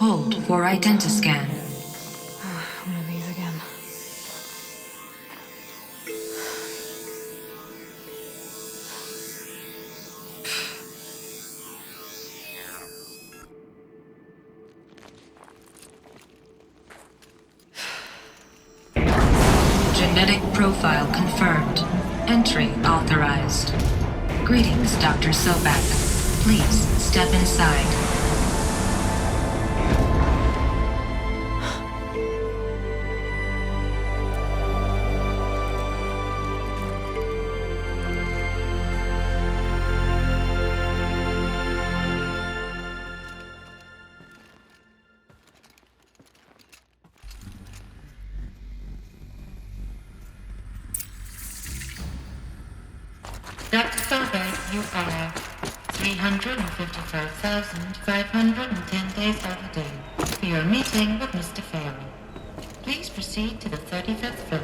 Hold for identiscan. One of these again. Genetic profile confirmed. Entry authorized. Greetings, Dr. Sobek. Please step inside. Dr. Sobek, you are 355,510 days overdue for your meeting with Mr. Farrell. Please proceed to the 35th floor.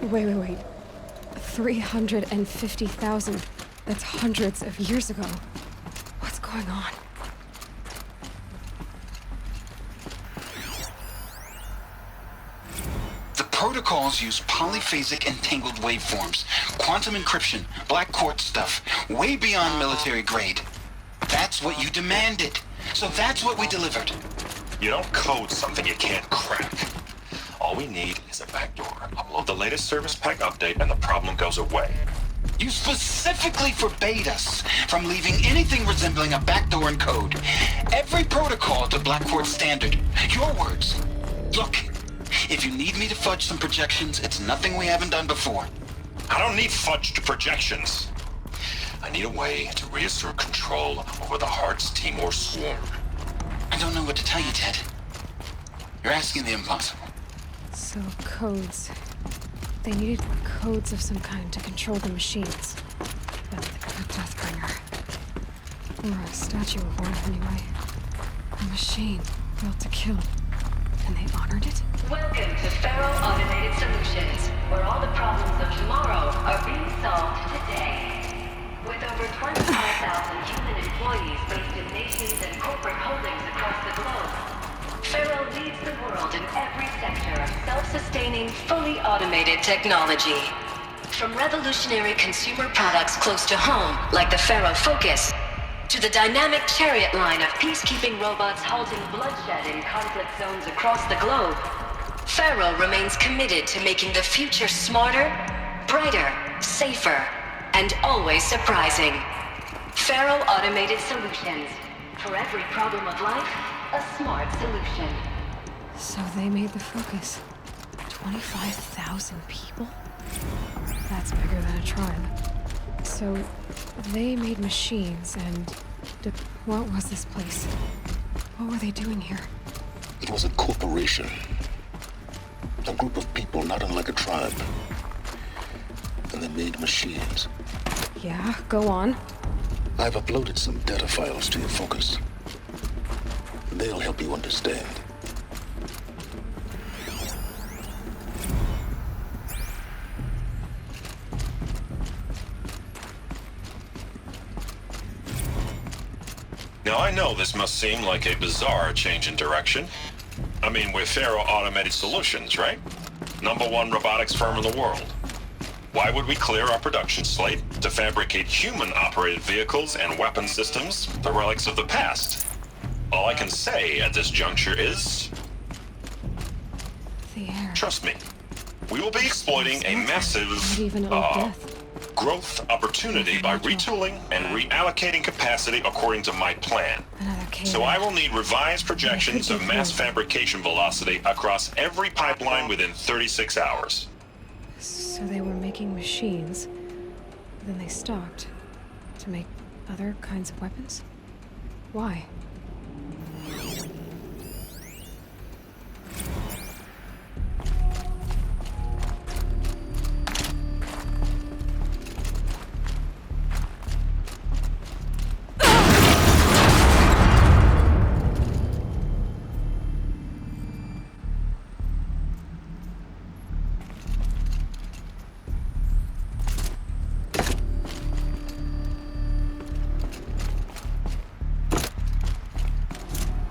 Wait. 350,000. That's hundreds of years ago. What's going on? The protocols use polyphasic entangled waveforms, quantum encryption, black quartz stuff, way beyond military grade. That's what you demanded. So that's what we delivered. You don't code something you can't crack. All we need is a backdoor. Upload the latest service pack update and the problem goes away. You specifically forbade us from leaving anything resembling a backdoor in code. Every protocol to Black Quartz standard. Your words. Look, if you need me to fudge some projections, it's nothing we haven't done before. I don't need fudged projections. I need a way to reassert control over the Heart's Timor swarm. I don't know what to tell you, Ted. You're asking the impossible. So, codes. They needed codes of some kind to control the machines. But a Deathbringer. Or a statue of one, anyway. A machine built to kill. And they honored it? Welcome to Faro Automated Solutions, where all the problems of tomorrow are being solved today. With over 25,000 human employees based in nations and corporate holdings across the globe, Faro leads the world in every sector of self-sustaining, fully automated technology. From revolutionary consumer products close to home, like the Faro Focus, to the dynamic Chariot line of peacekeeping robots halting bloodshed in conflict zones across the globe, Faro remains committed to making the future smarter, brighter, safer, and always surprising. Faro Automated Solutions. For every problem of life, a smart solution. So they made the Focus. 25,000 people? That's bigger than a tribe. So they made machines and... what was this place? What were they doing here? It was a corporation. A group of people not unlike a tribe. And they made machines. Yeah, go on. I've uploaded some data files to your Focus. They'll help you understand. Now I know this must seem like a bizarre change in direction. I mean, we're Faro Automated Solutions, right? #1 robotics firm in the world. Why would we clear our production slate to fabricate human-operated vehicles and weapon systems, the relics of the past? All I can say at this juncture is... The air. trust me. We will be exploiting a massive, Not even old death. growth opportunity by retooling and reallocating capacity according to my plan. Another cave. So I will need revised projections of mass fabrication velocity across every pipeline within 36 hours. So they were making machines. Then they stopped. To make other kinds of weapons? Why?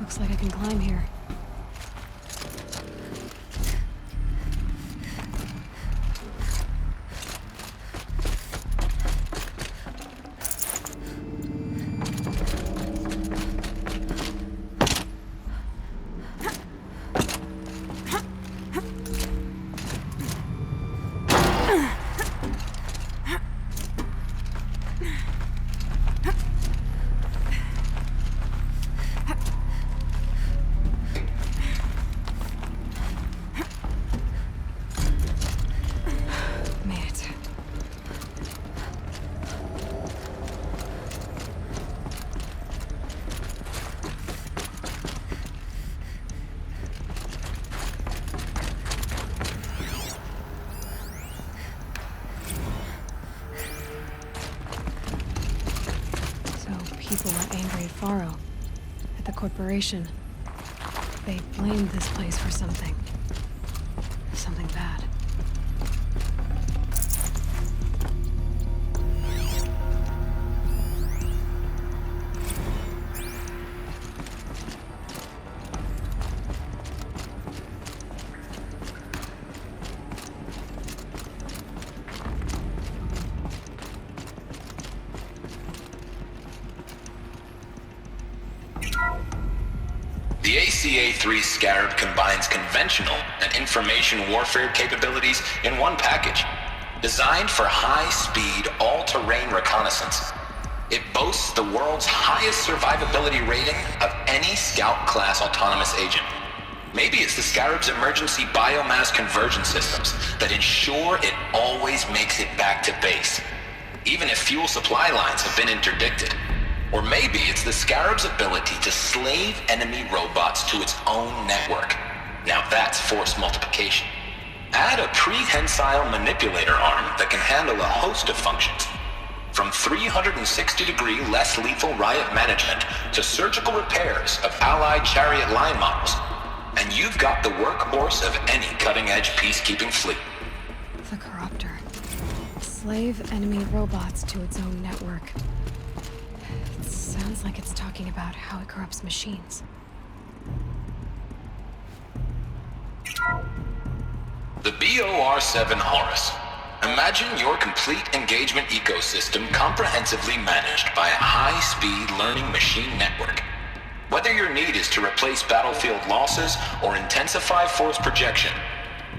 Looks like I can climb here. People were angry at Faro, at the corporation. They blamed this place for something. Something bad. The ACA-3 Scarab combines conventional and information warfare capabilities in one package. Designed for high-speed, all-terrain reconnaissance, it boasts the world's highest survivability rating of any Scout-class autonomous agent. Maybe it's the Scarab's emergency biomass conversion systems that ensure it always makes it back to base, even if fuel supply lines have been interdicted. Or maybe it's the Scarab's ability to slave enemy robots to its own network. Now that's force multiplication. Add a prehensile manipulator arm that can handle a host of functions, from 360-degree less lethal riot management to surgical repairs of Allied chariot line models, and you've got the workhorse of any cutting-edge peacekeeping fleet. The Corruptor. Slave enemy robots to its own network. Sounds like it's talking about how it corrupts machines. The BOR-7 Horus. Imagine your complete engagement ecosystem comprehensively managed by a high-speed learning machine network. Whether your need is to replace battlefield losses or intensify force projection,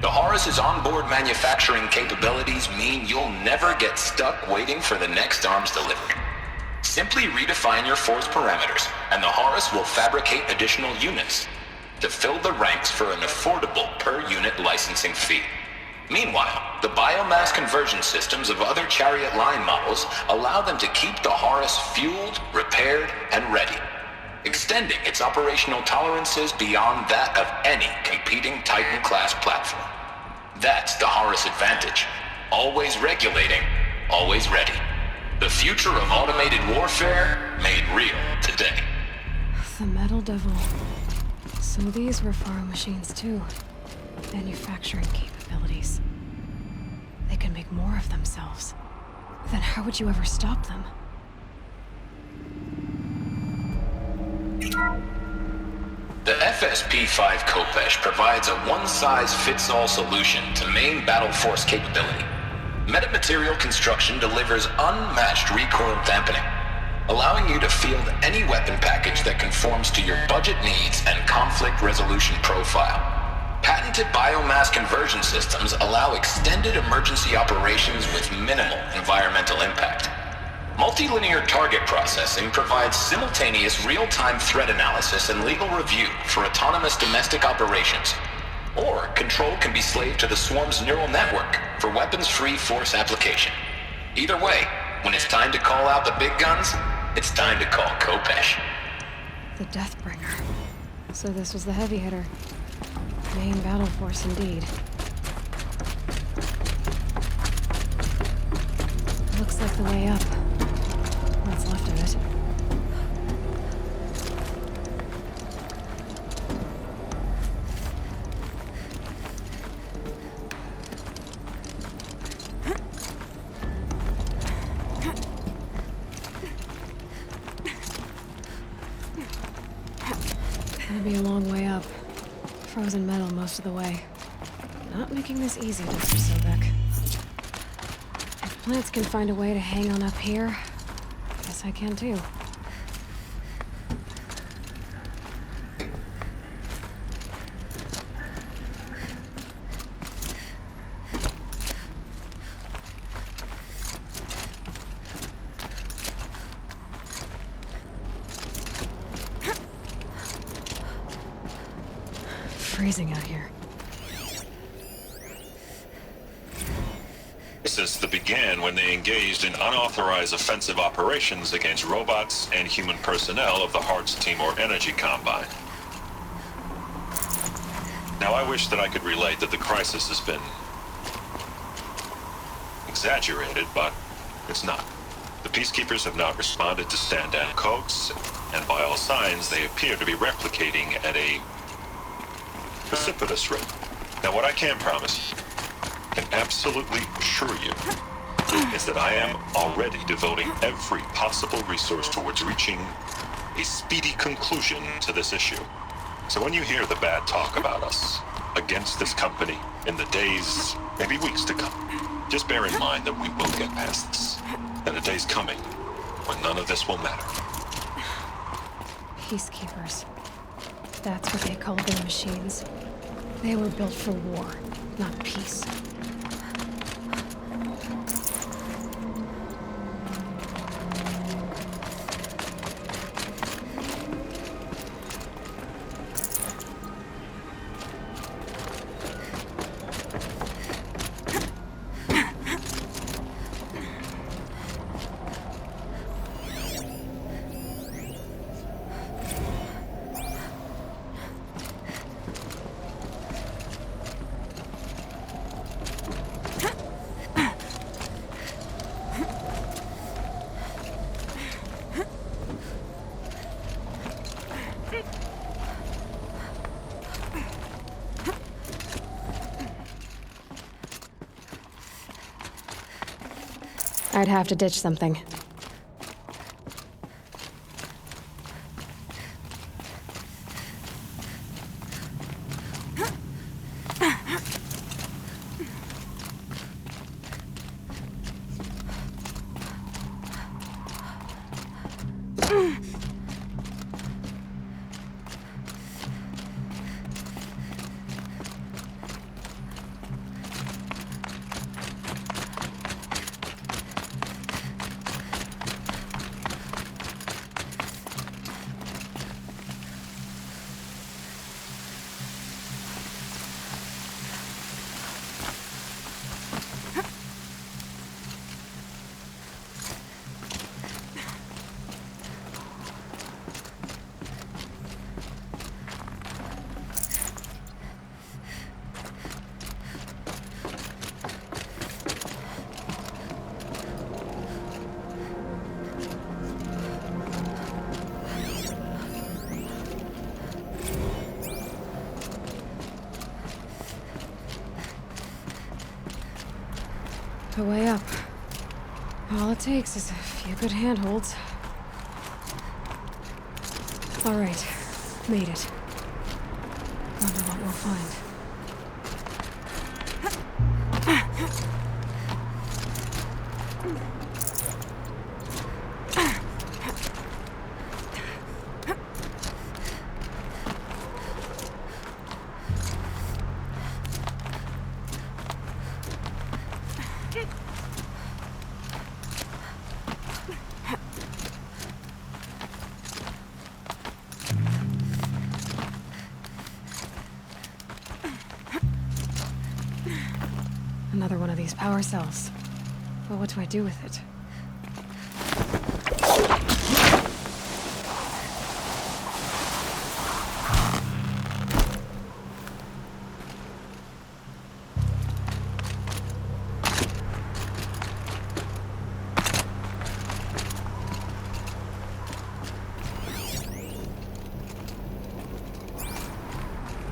the Horus's onboard manufacturing capabilities mean you'll never get stuck waiting for the next arms delivery. Simply redefine your force parameters, and the Horus will fabricate additional units to fill the ranks for an affordable per-unit licensing fee. Meanwhile, the biomass conversion systems of other chariot line models allow them to keep the Horus fueled, repaired, and ready, extending its operational tolerances beyond that of any competing Titan-class platform. That's the Horus advantage. Always regulating, always ready. The future of automated warfare made real today. The Metal Devil. So these were Faro machines too. Manufacturing capabilities. They can make more of themselves. Then how would you ever stop them? The FSP-5 Khopesh provides a one-size-fits-all solution to main battle force capability. Metamaterial construction delivers unmatched recoil dampening, allowing you to field any weapon package that conforms to your budget needs and conflict resolution profile. Patented biomass conversion systems allow extended emergency operations with minimal environmental impact. Multilinear target processing provides simultaneous real-time threat analysis and legal review for autonomous domestic operations. Or control can be slaved to the Swarm's neural network for weapons-free force application. Either way, when it's time to call out the big guns, it's time to call Khopesh. The Deathbringer. So this was the heavy hitter. Main battle force indeed. Looks like the way up. What's left of it. Gonna be a long way up. Frozen metal most of the way. Not making this easy, Dr. Sobek. If plants can find a way to hang on up here, guess I can too. Freezing out here. This began when they engaged in unauthorized offensive operations against robots and human personnel of the Hearts Timor Energy Combine. Now, I wish that I could relate that the crisis has been exaggerated, but it's not. The Peacekeepers have not responded to stand-down codes, and by all signs, they appear to be replicating at a precipitous rate. Now, what I can promise, can absolutely assure you, is that I am already devoting every possible resource towards reaching a speedy conclusion to this issue. So when you hear the bad talk about us against this company in the days, maybe weeks to come, just bear in mind that we will get past this. And a day's coming when none of this will matter. Peacekeepers. That's what they call the machines. They were built for war, not peace. I'd have to ditch something. The way up. All it takes is a few good handholds. All right, made it. Wonder what we'll find. Another one of these power cells. Well, what do I do with it?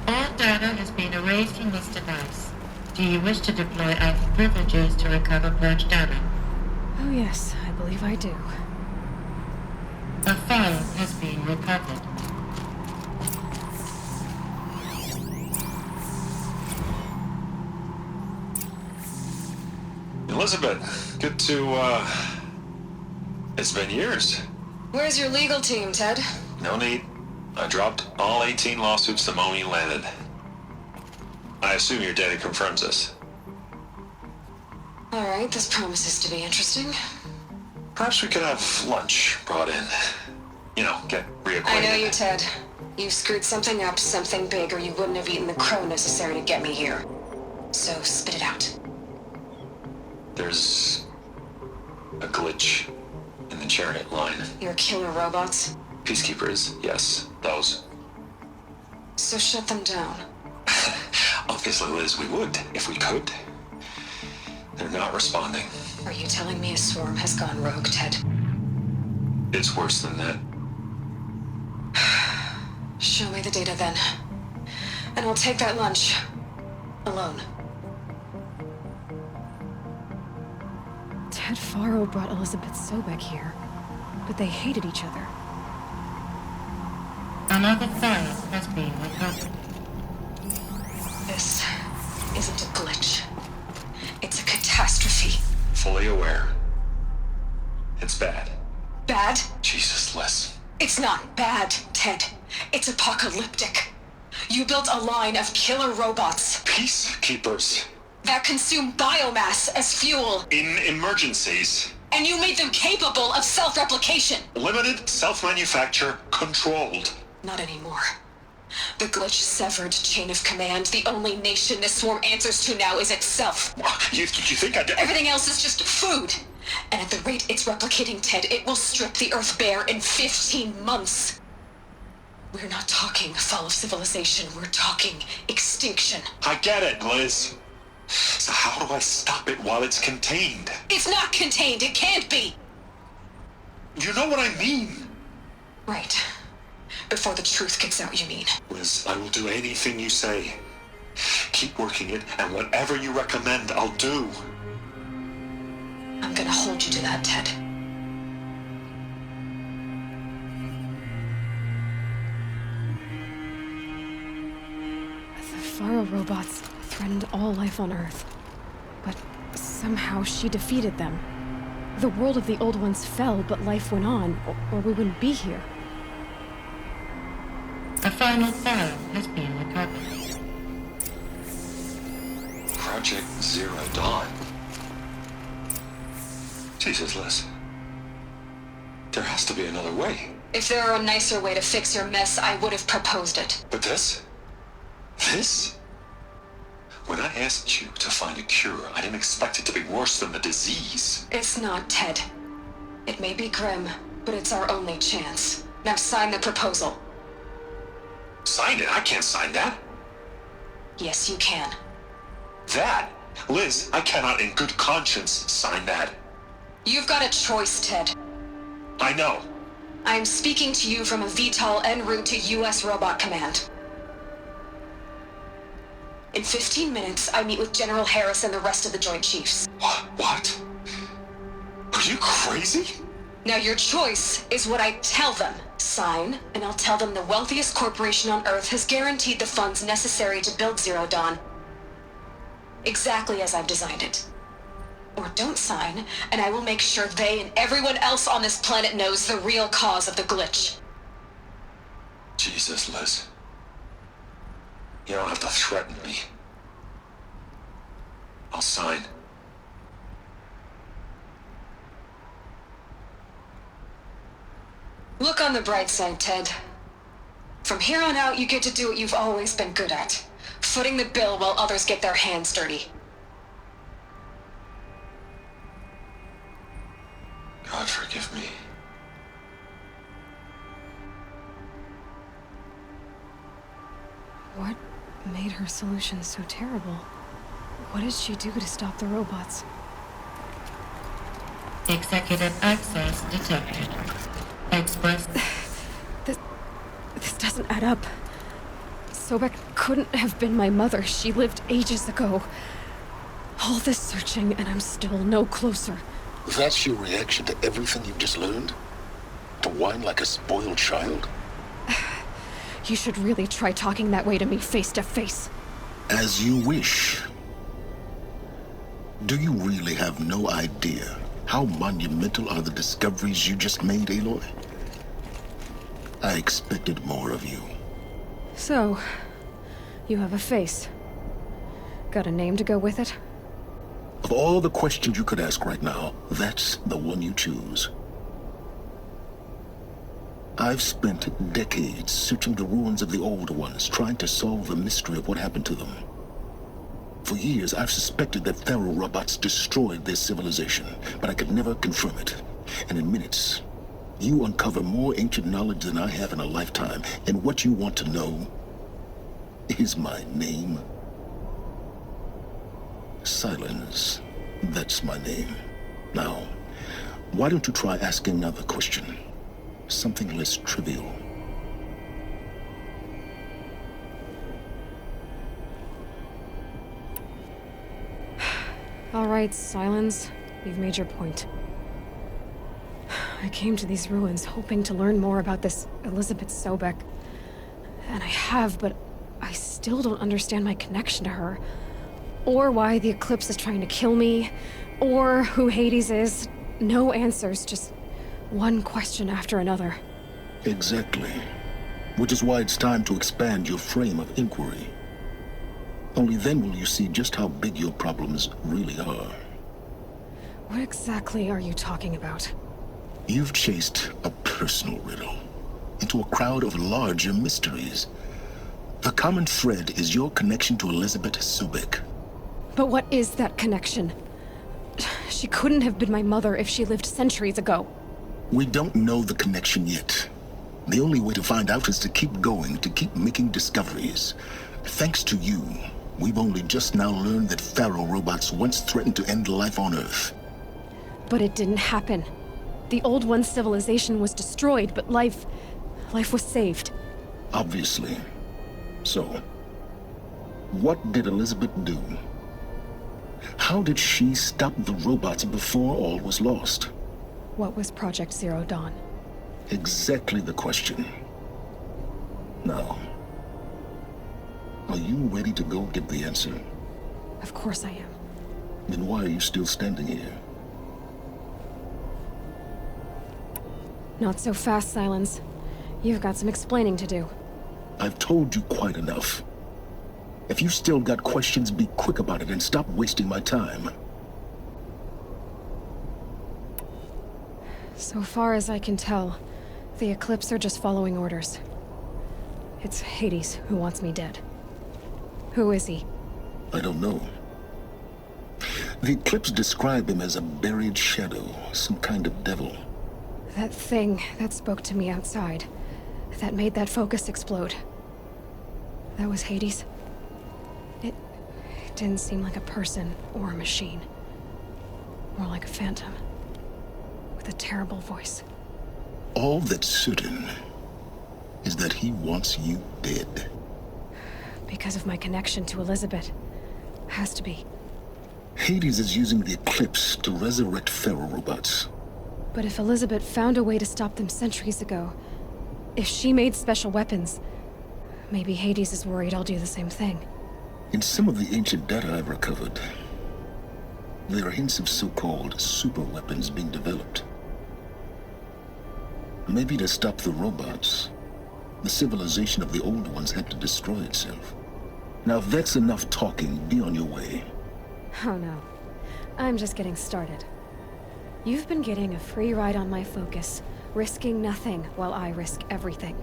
All data has been erased from this device. Do you wish to deploy Alpha privileges to recover purged data? Oh yes, I believe I do. A file has been recovered. Elizabeth, good to, it's been years. Where's your legal team, Ted? No need. I dropped all 18 lawsuits the moment you landed. I assume your data confirms this. Alright, this promises to be interesting. Perhaps we could have lunch brought in. You know, get reacquainted. I know you, Ted. You screwed something up, something big, or you wouldn't have eaten the crow necessary to get me here. So, spit it out. There's a glitch in the chariot line. Your killer robots? Peacekeepers, yes, those. So shut them down. Obviously, Liz, we would, if we could. They're not responding. Are you telling me a swarm has gone rogue, Ted? It's worse than that. Show me the data then. And I'll take that lunch. Alone. Ted Faro brought Elizabeth Sobek here, but they hated each other. Another file has been recovered. This isn't a glitch. It's a catastrophe. Fully aware. It's bad. Bad? Jesus, Liz. It's not bad, Ted. It's apocalyptic. You built a line of killer robots Peacekeepers. that consume biomass as fuel, In emergencies. and you made them capable of self-replication. Limited, self-manufacture, controlled. Not anymore. The glitch severed chain of command. The only nation this swarm answers to now is itself. You think I'd... Everything else is just food. And at the rate it's replicating, Ted, it will strip the Earth bare in 15 months. We're not talking fall of civilization. We're talking extinction. I get it, Liz. So how do I stop it while it's contained? It's not contained. It can't be. You know what I mean? Right. Before the truth gets out, you mean? Liz, I will do anything you say. Keep working it, and whatever you recommend, I'll do. I'm gonna hold you to that, Ted. The Faro robots threatened all life on Earth. But somehow she defeated them. The world of the old ones fell, but life went on, or we wouldn't be here. A final file has been recovered. Project Zero Dawn. Jesus, Liz. There has to be another way. If there were a nicer way to fix your mess, I would have proposed it. But this? This? When I asked you to find a cure, I didn't expect it to be worse than the disease. It's not, Ted. It may be grim, but it's our only chance. Now sign the proposal. Sign it? I can't sign that. Yes, you can. That? Liz, I cannot in good conscience sign that. You've got a choice, Ted. I know. I am speaking to you from a VTOL en route to U.S. Robot Command. In 15 minutes, I meet with General Harris and the rest of the Joint Chiefs. What? Are you crazy? Now your choice is what I tell them. Sign, and I'll tell them the wealthiest corporation on Earth has guaranteed the funds necessary to build Zero Dawn. Exactly as I've designed it. Or don't sign, and I will make sure they and everyone else on this planet knows the real cause of the glitch. Jesus, Liz. You don't have to threaten me. I'll sign. Look on the bright side, Ted. From here on out, you get to do what you've always been good at. Footing the bill while others get their hands dirty. God forgive me. What made her solution so terrible? What did she do to stop the robots? Executive access detected. Express. This doesn't add up. Sobek couldn't have been my mother. She lived ages ago. All this searching, and I'm still no closer. That's your reaction to everything you've just learned? To whine like a spoiled child? You should really try talking that way to me face to face. As you wish. Do you really have no idea how monumental are the discoveries you just made, Aloy? I expected more of you. So, you have a face. Got a name to go with it? Of all the questions you could ask right now, that's the one you choose. I've spent decades searching the ruins of the old ones, trying to solve the mystery of what happened to them. For years, I've suspected that Faro robots destroyed their civilization, but I could never confirm it. And in minutes, you uncover more ancient knowledge than I have in a lifetime. And what you want to know is my name. Silence. That's my name. Now, why don't you try asking another question? Something less trivial. All right, Silence. You've made your point. I came to these ruins hoping to learn more about this Elizabeth Sobek. And I have, but I still don't understand my connection to her. Or why the Eclipse is trying to kill me. Or who Hades is. No answers, just one question after another. Exactly. Which is why it's time to expand your frame of inquiry. Only then will you see just how big your problems really are. What exactly are you talking about? You've chased a personal riddle into a crowd of larger mysteries. The common thread is your connection to Elizabeth Sobek. But what is that connection? She couldn't have been my mother if she lived centuries ago. We don't know the connection yet. The only way to find out is to keep going, to keep making discoveries. Thanks to you, we've only just now learned that Faro robots once threatened to end life on Earth. But it didn't happen. The Old One's civilization was destroyed, but life was saved. Obviously. So, what did Elizabeth do? How did she stop the robots before all was lost? What was Project Zero Dawn? Exactly the question. Now, are you ready to go get the answer? Of course I am. Then why are you still standing here? Not so fast, Silence. You've got some explaining to do. I've told you quite enough. If you've still got questions, be quick about it and stop wasting my time. So far as I can tell, the Eclipse are just following orders. It's Hades who wants me dead. Who is he? I don't know. The Eclipse describe him as a buried shadow, some kind of devil. That thing that spoke to me outside, that made that focus explode. That was Hades? It didn't seem like a person or a machine. More like a phantom. With a terrible voice. All that's certain is that he wants you dead. Because of my connection to Elizabeth. Has to be. Hades is using the Eclipse to resurrect Faro robots. But if Elizabeth found a way to stop them centuries ago, if she made special weapons, maybe Hades is worried I'll do the same thing. In some of the ancient data I've recovered, there are hints of so-called super weapons being developed. Maybe to stop the robots, the civilization of the old ones had to destroy itself. Now if that's enough talking, be on your way. Oh no. I'm just getting started. You've been getting a free ride on my focus, risking nothing while I risk everything.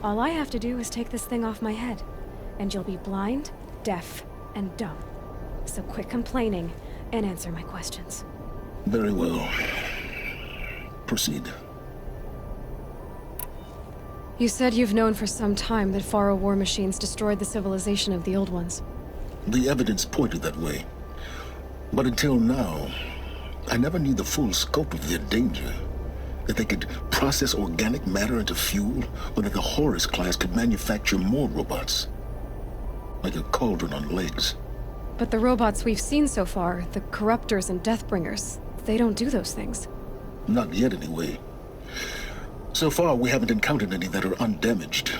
All I have to do is take this thing off my head, and you'll be blind, deaf, and dumb. So quit complaining and answer my questions. Very well. Proceed. You said you've known for some time that Faro war machines destroyed the civilization of the old ones. The evidence pointed that way. But until now, I never knew the full scope of their danger. That they could process organic matter into fuel, or that the Horus class could manufacture more robots. Like a cauldron on legs. But the robots we've seen so far, the Corruptors and Deathbringers, they don't do those things. Not yet, anyway. So far, we haven't encountered any that are undamaged.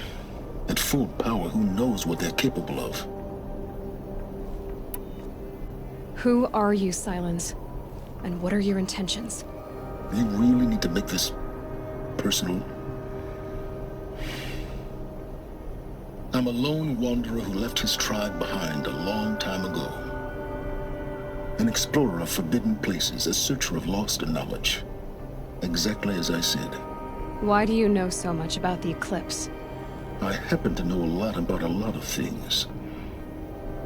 At full power, who knows what they're capable of? Who are you, Silence? And what are your intentions? You really need to make this personal? I'm a lone wanderer who left his tribe behind a long time ago. An explorer of forbidden places, a searcher of lost knowledge. Exactly as I said. Why do you know so much about the Eclipse? I happen to know a lot about a lot of things.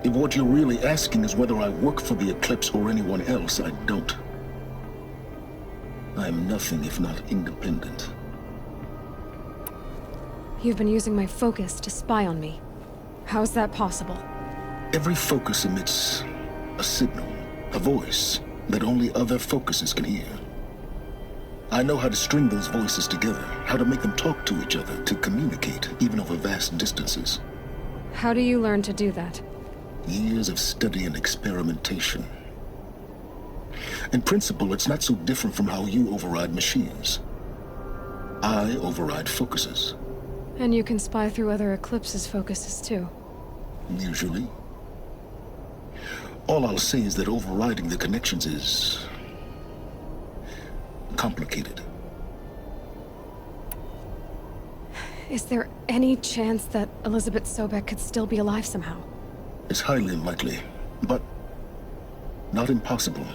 If what you're really asking is whether I work for the Eclipse or anyone else, I don't. I am nothing if not independent. You've been using my focus to spy on me. How's that possible? Every focus emits a signal, a voice that only other focuses can hear. I know how to string those voices together, how to make them talk to each other, to communicate, even over vast distances. How do you learn to do that? Years of study and experimentation. In principle, it's not so different from how you override machines. I override focuses. And you can spy through other Eclipse's focuses too. Usually. All I'll say is that overriding the connections is complicated. Is there any chance that Elizabeth Sobek could still be alive somehow? It's highly unlikely, but not impossible.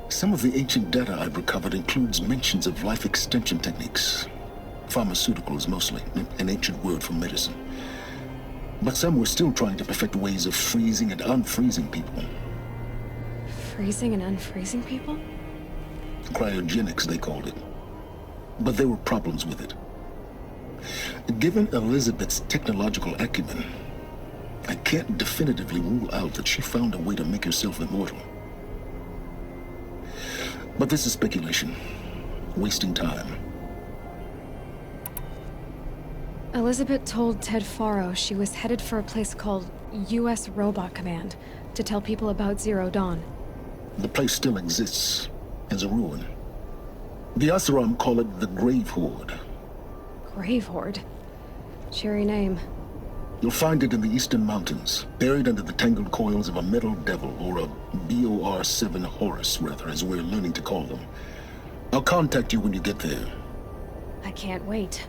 Some of the ancient data I've recovered includes mentions of life extension techniques. Pharmaceuticals, mostly, an ancient word for medicine. But some were still trying to perfect ways of freezing and unfreezing people. Freezing and unfreezing people? Cryogenics, they called it. But there were problems with it. Given Elizabeth's technological acumen, I can't definitively rule out that she found a way to make herself immortal. But this is speculation. Wasting time. Elizabeth told Ted Faro she was headed for a place called U.S. Robot Command to tell people about Zero Dawn. The place still exists as a ruin. The Asaram call it the Grave Horde. Grave Horde? Cheery name. You'll find it in the Eastern Mountains, buried under the tangled coils of a metal devil, or a BOR-7 Horus, rather, as we're learning to call them. I'll contact you when you get there. I can't wait.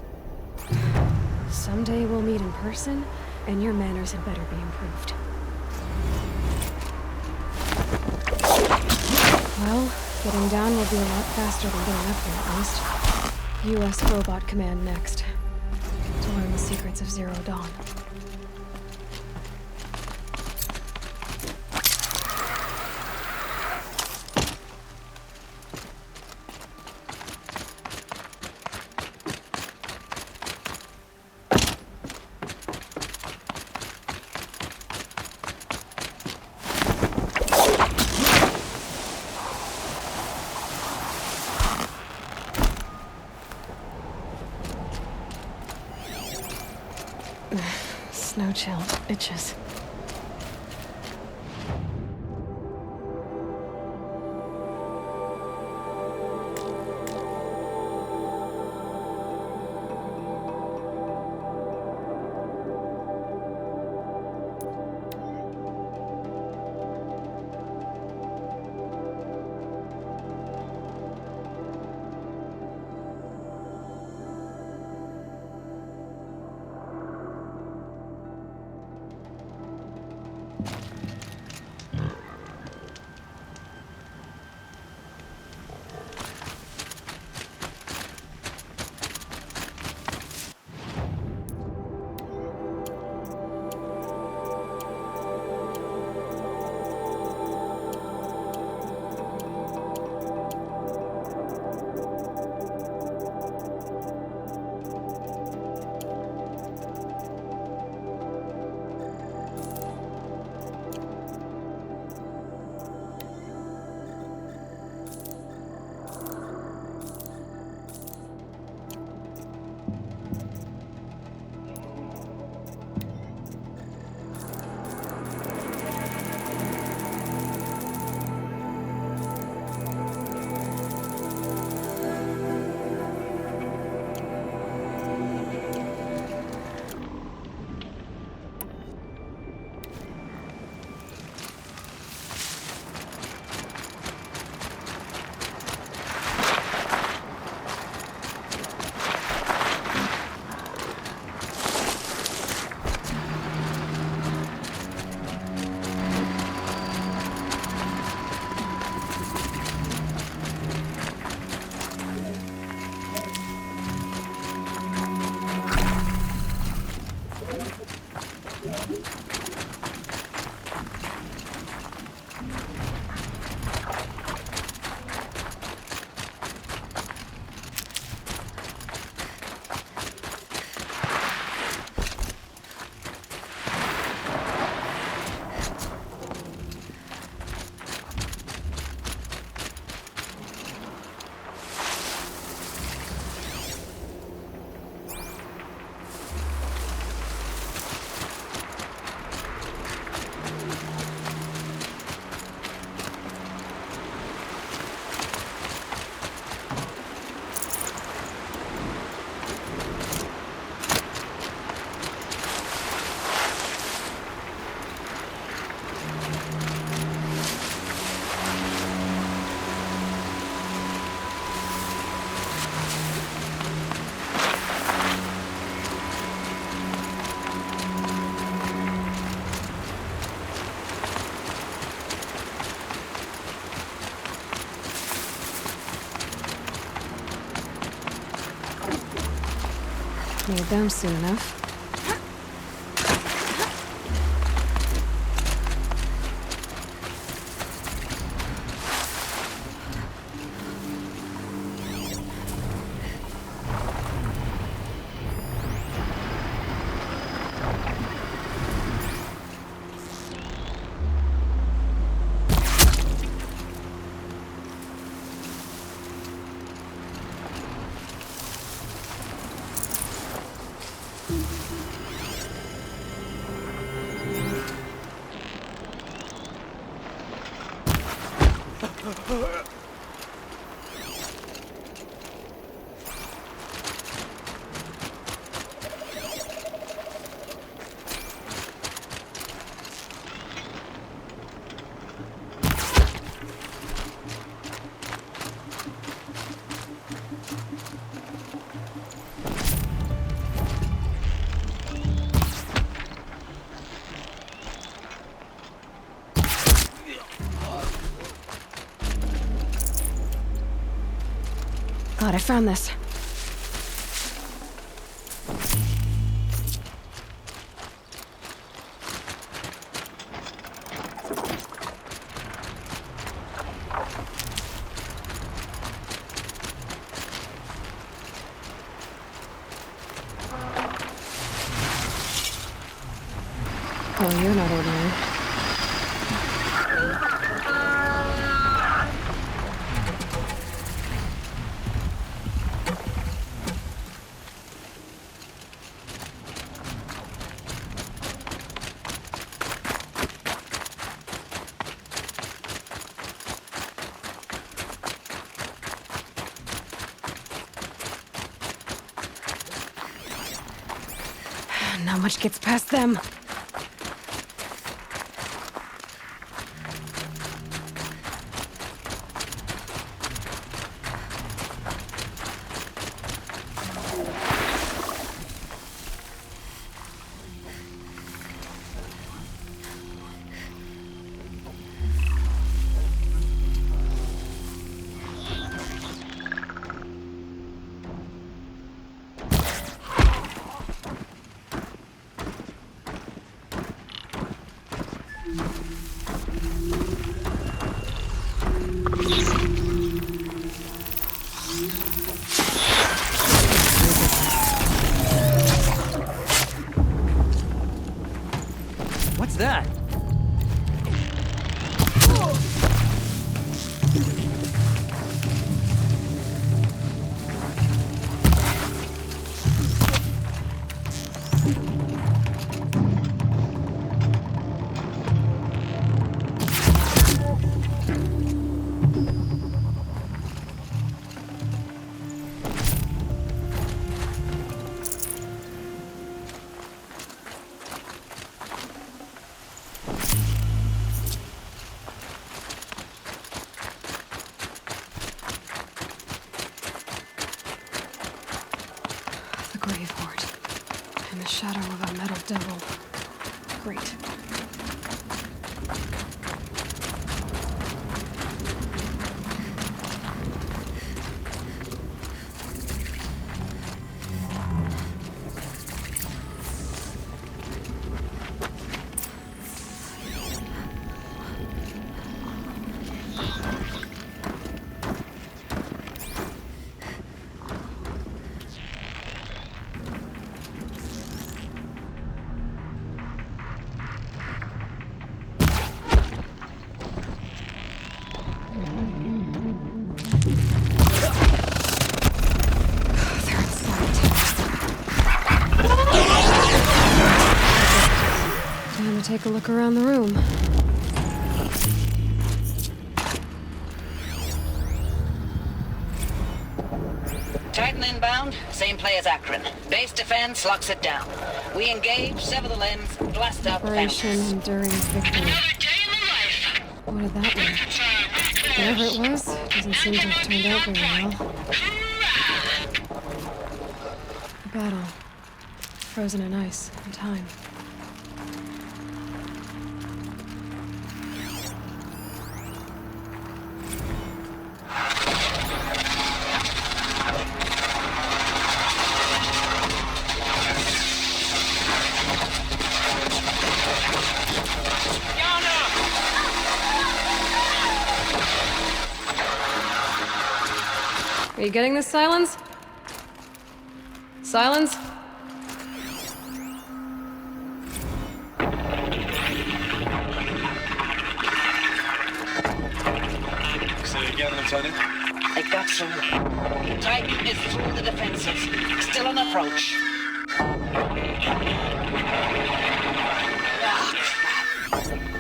Someday we'll meet in person, and your manners had better be improved. Well, getting down will be a lot faster than getting up here, at least. U.S. Robot Command next. To learn the secrets of Zero Dawn. Snow chill itches. need them soon enough. God, I found this. Oh, you're not ordinary. Not much gets past them. What's that? The Grave Horde. In the shadow of a metal devil. Great. They're inside. Time to take a look around the room. Titan inbound, same play as Akron. Base defense locks it down. We engage, sever the limbs, blast out the Operation fences. Enduring Victory. What did that mean? Whatever it was, doesn't seem to have turned out very well. A battle. Frozen in ice and time. you getting this, Silence? Silence? Say it again, Lieutenant. It got through. Titan is through the defenses. Still on approach.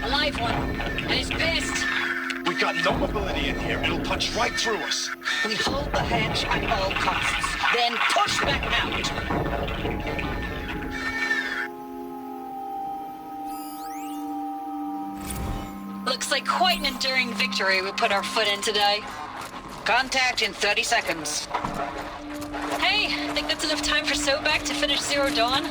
A live one. And he's pissed. We got no mobility in here. It'll punch right through us. We hold the hedge at all costs, then push back out. Looks like quite an enduring victory we put our foot in today. Contact in 30 seconds. Hey, think that's enough time for Sobek to finish Zero Dawn?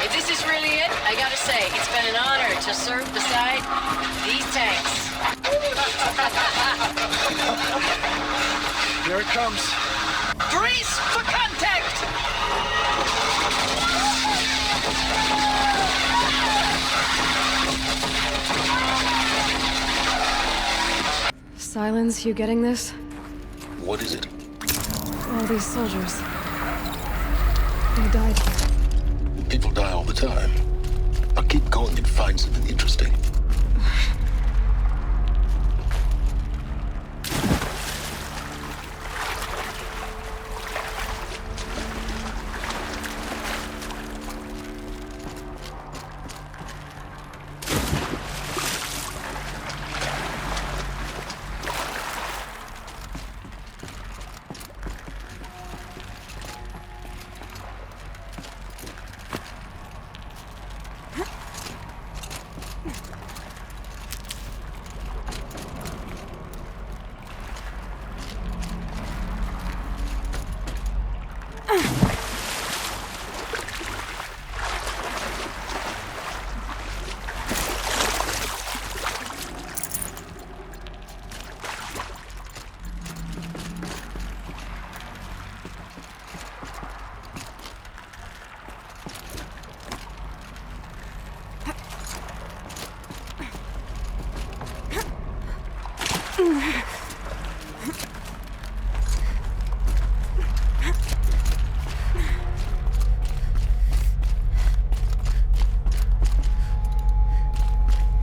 If this is really it, I gotta say, it's been an honor to serve beside these tanks. Here it comes. Brace for contact! Silence, you getting this? What is it? All these soldiers. They died here. People die all the time. Now keep going and find something interesting.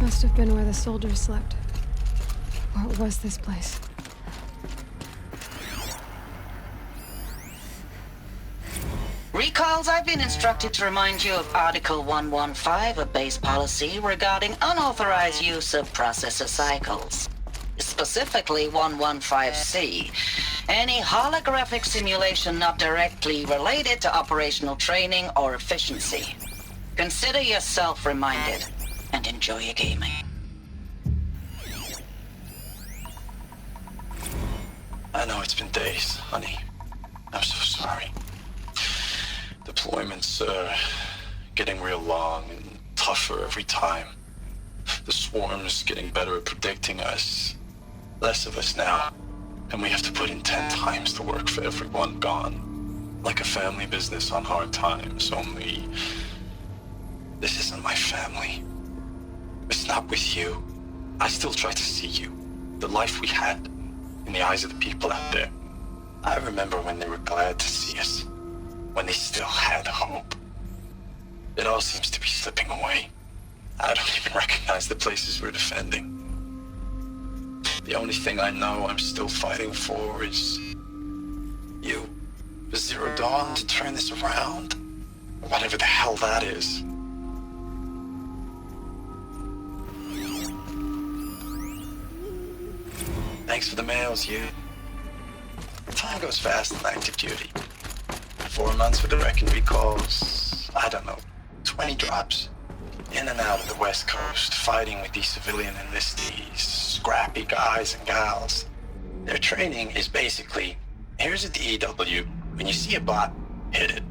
Must have been where the soldiers slept. What was this place? Recalls, I've been instructed to remind you of Article 115 of base policy regarding unauthorized use of processor cycles. Specifically 115C. Any holographic simulation not directly related to operational training or efficiency. Consider yourself reminded and enjoy your gaming. I know it's been days, honey. I'm so sorry. Deployments are getting real long and tougher every time. The swarm's getting better at predicting us. Less of us now. And we have to put in 10 times the work for everyone gone. Like a family business on hard times, only... this isn't my family. It's not with you. I still try to see you. The life we had. In the eyes of the people out there. I remember when they were glad to see us. When they still had hope. It all seems to be slipping away. I don't even recognize the places we're defending. The only thing I know I'm still fighting for is... you. For Zero Dawn to turn this around. Or whatever the hell that is. Thanks for the mails, you. Time goes fast in active duty. 4 months with the wreck and recalls, I don't know, 20 drops. In and out of the West Coast, fighting with these civilian enlistees, scrappy guys and gals. Their training is basically, here's a DEW, when you see a bot, hit it.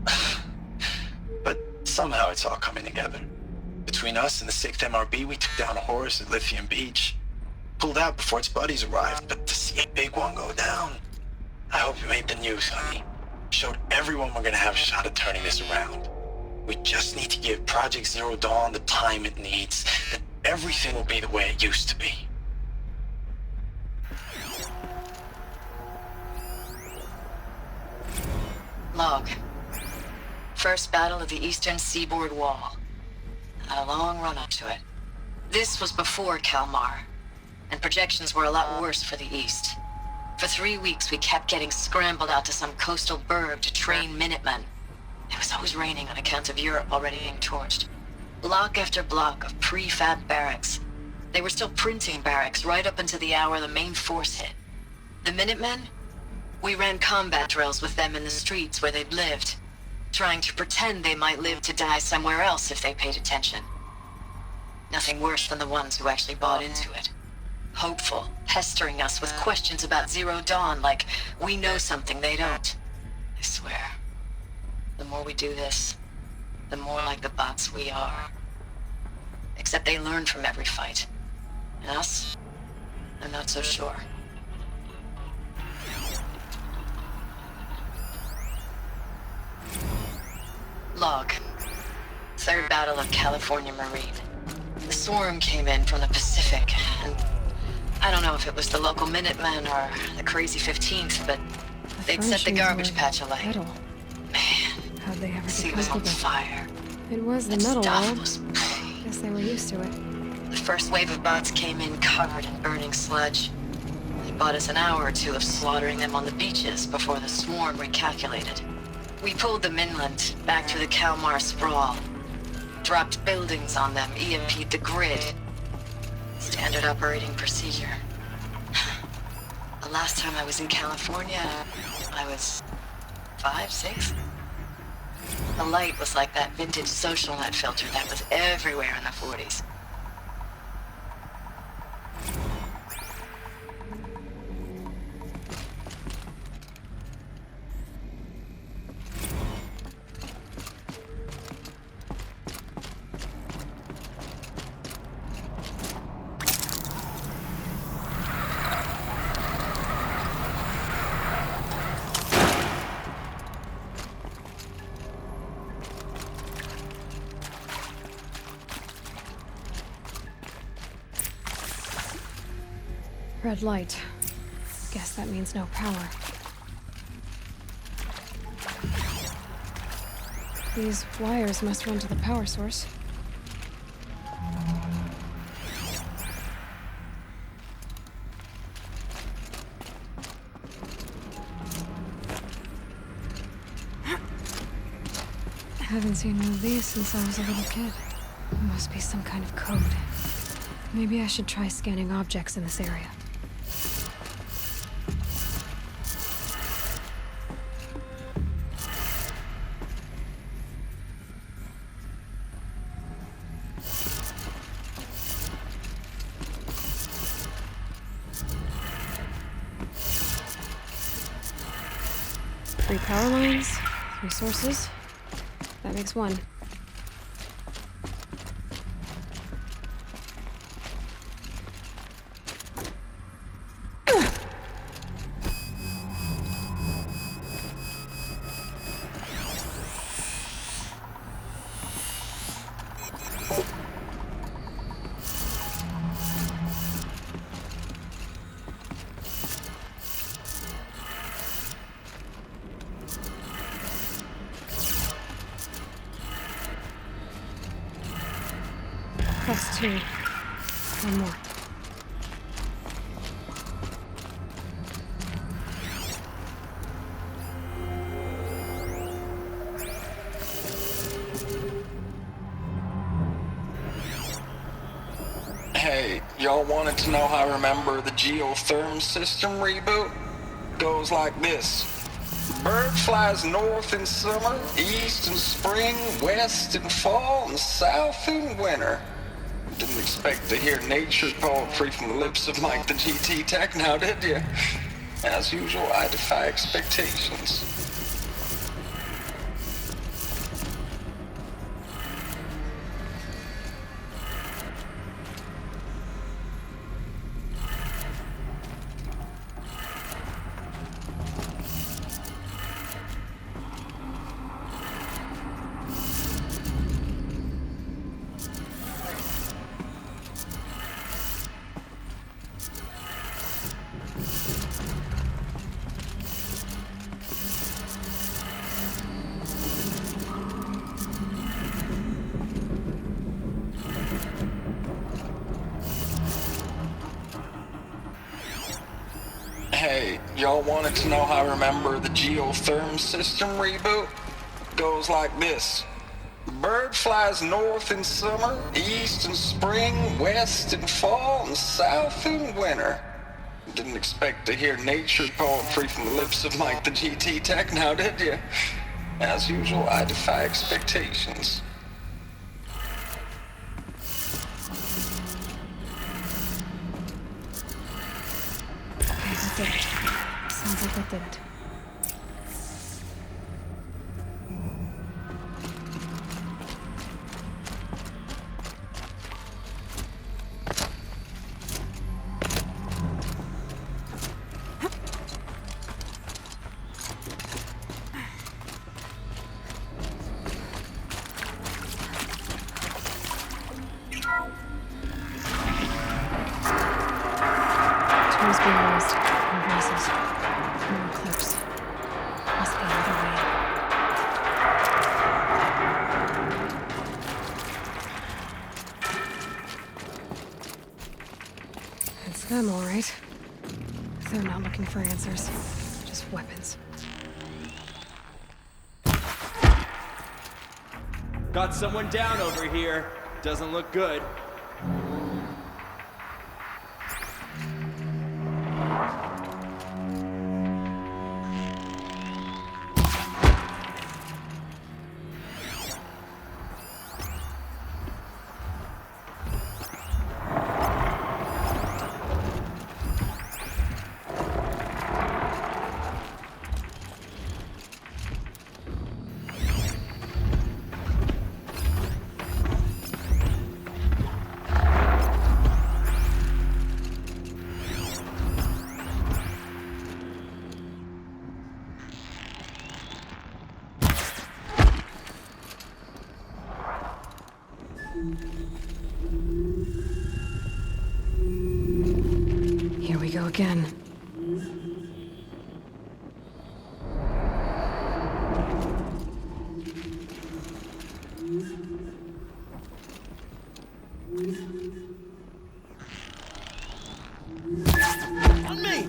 But somehow it's all coming together. Between us and the 6th MRB, we took down a horse at Lithium Beach. Pulled out before its buddies arrived, but to see a big one go down, I hope you made the news, honey. Showed everyone we're gonna have a shot at turning this around. We just need to give Project Zero Dawn the time it needs, then everything will be the way it used to be. Log. First battle of the eastern seaboard wall. Had a long run up to it. This was before Kalmar, and projections were a lot worse for the east. For 3 weeks, we kept getting scrambled out to some coastal burg to train Minutemen. It was always raining on account of Europe already being torched. Block after block of prefab barracks. They were still printing barracks right up until the hour the main force hit. The Minutemen? We ran combat drills with them in the streets where they'd lived, trying to pretend they might live to die somewhere else if they paid attention. Nothing worse than the ones who actually bought into it. Hopeful, pestering us with questions about Zero Dawn like we know something they don't. I swear, the more we do this, the more like the bots we are. Except they learn from every fight. And us? I'm not so sure. Log. Third Battle of California Marine. The swarm came in from the Pacific, and I don't know if it was the local Minutemen or the crazy 15th, but they'd set the garbage patch alight. Metal. Man, How'd they ever the sea get was on comfortable? fire. It was the That metal stuff world. was... Guess they were used to it. The first wave of bots came in covered in burning sludge. They bought us an hour or two of slaughtering them on the beaches before the swarm recalculated. We pulled them inland, back to the Kalmar sprawl. Dropped buildings on them, EMP'd the grid. Standard operating procedure. The last time I was in California, I was 5, 6? The light was like that vintage social net filter that was everywhere in the 40s. Red light. Guess that means no power. These wires must run to the power source. Haven't seen one of these since I was a little kid. Must be some kind of code. Maybe I should try scanning objects in this area. Three power lines, 3 sources. That makes 1. That's 2. 1 more. Hey, y'all wanted to know how I remember the geotherm system reboot? Goes like this. Bird flies north in summer, east in spring, west in fall, and south in winter. Didn't expect to hear nature poetry from the lips of Mike the GT Tech now, did you? As usual, I defy expectations. Hey, y'all wanted to know how I remember the geotherm system reboot? Goes like this. Bird flies north in summer, east in spring, west in fall, and south in winter. Didn't expect to hear nature poetry from the lips of Mike the GT Tech now, did you? As usual, I defy expectations. That did it. Sounds like that did it. Tools being used. Voices. More clips. Must be another way. It's them, all right. They're not looking for answers. Just weapons. Got someone down over here. Doesn't look good. Here we go again. On me!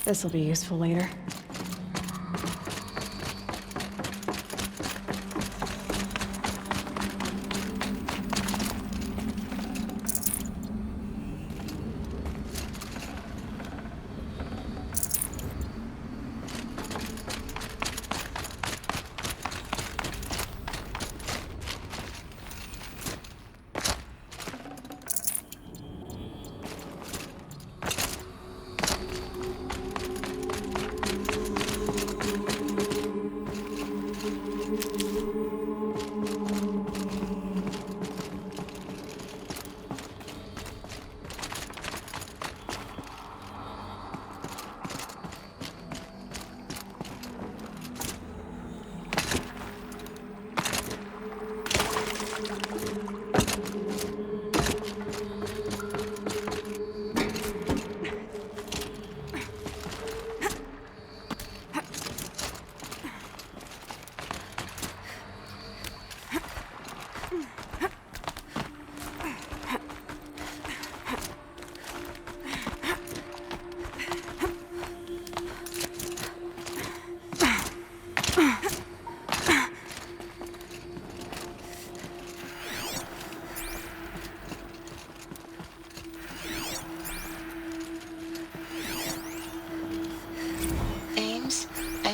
This'll be useful later.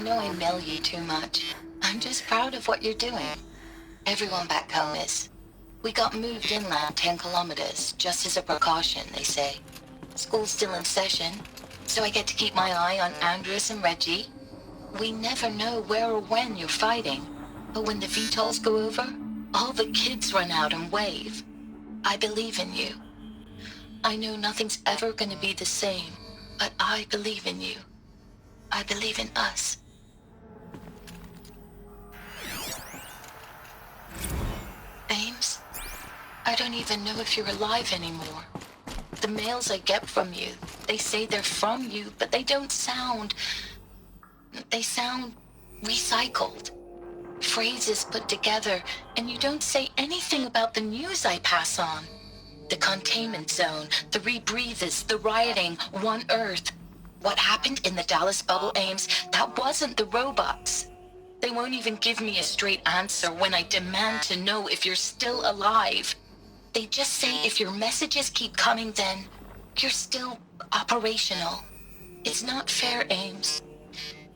know I mail you too much. I'm just proud of what you're doing. Everyone back home is. We got moved inland 10 kilometers, just as a precaution, they say. School's still in session, so I get to keep my eye on Andres and Reggie. We never know where or when you're fighting, but when the VTOLs go over, all the kids run out and wave. I believe in you. I know nothing's ever gonna be the same, but I believe in you. I believe in us. Ames, I don't even know if you're alive anymore. The mails I get from you, they say they're from you, but they don't sound... They sound recycled. Phrases put together, and you don't say anything about the news I pass on. The containment zone, the rebreathers, the rioting, One Earth. What happened in the Dallas bubble, Ames, that wasn't the robots. They won't even give me a straight answer when I demand to know if you're still alive. They just say if your messages keep coming, then you're still operational. It's not fair, Ames.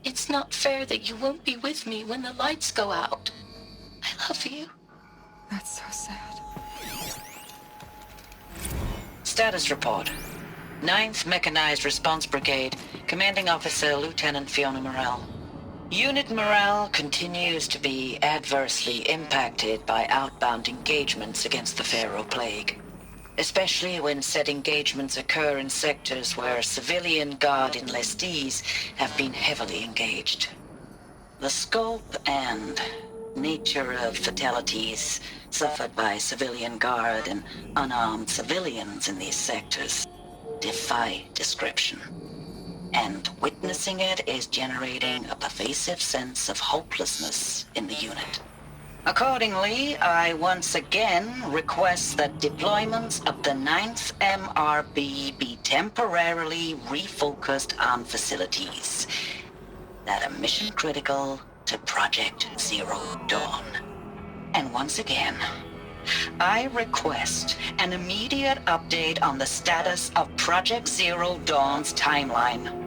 It's not fair that you won't be with me when the lights go out. I love you. That's so sad. Status report. 9th Mechanized Response Brigade, Commanding Officer Lieutenant Fiona Morell. Unit morale continues to be adversely impacted by outbound engagements against the Pharaoh Plague, especially when said engagements occur in sectors where civilian guard enlistees have been heavily engaged. The scope and nature of fatalities suffered by civilian guard and unarmed civilians in these sectors defy description. And witnessing it is generating a pervasive sense of hopelessness in the unit. Accordingly, I once again request that deployments of the 9th MRB be temporarily refocused on facilities that are mission critical to Project Zero Dawn. And once again, I request an immediate update on the status of Project Zero Dawn's timeline.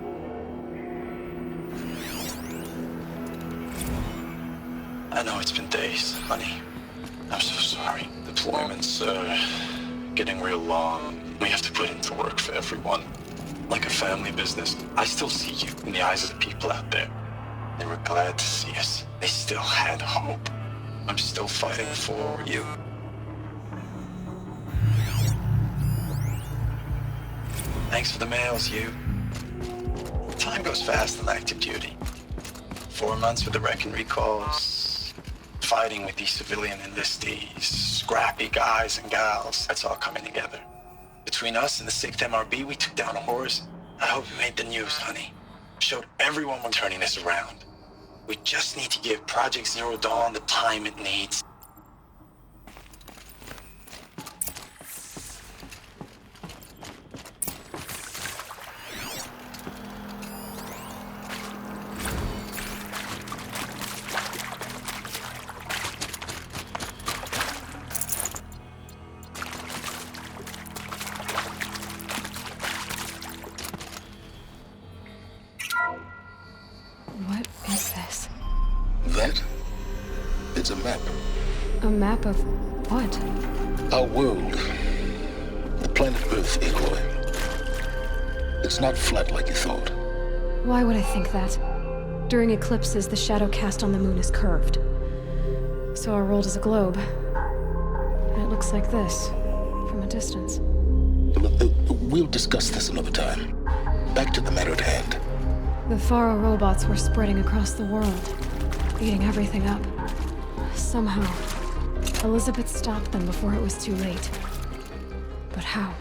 I know it's been days, honey. I'm so sorry. Deployments are getting real long. We have to put into work for everyone. Like a family business. I still see you in the eyes of the people out there. They were glad to see us. They still had hope. I'm still fighting for you. Thanks for the mails, you. Time goes fast on active duty. 4 months with the wreck and recalls, fighting with these civilian enlistees, scrappy guys and gals. That's all coming together. Between us and the 6th MRB, we took down a horse. I hope we made the news, honey. Showed everyone we're turning this around. We just need to give Project Zero Dawn the time it needs. What is this? That? It's a map. A map of what? Our world. The planet Earth, Aloy. It's not flat like you thought. Why would I think that? During eclipses, the shadow cast on the moon is curved. So our world is a globe. And it looks like this, from a distance. We'll discuss this another time. Back to the matter at hand. The Faro robots were spreading across the world, eating everything up. Somehow, Elizabeth stopped them before it was too late. But how?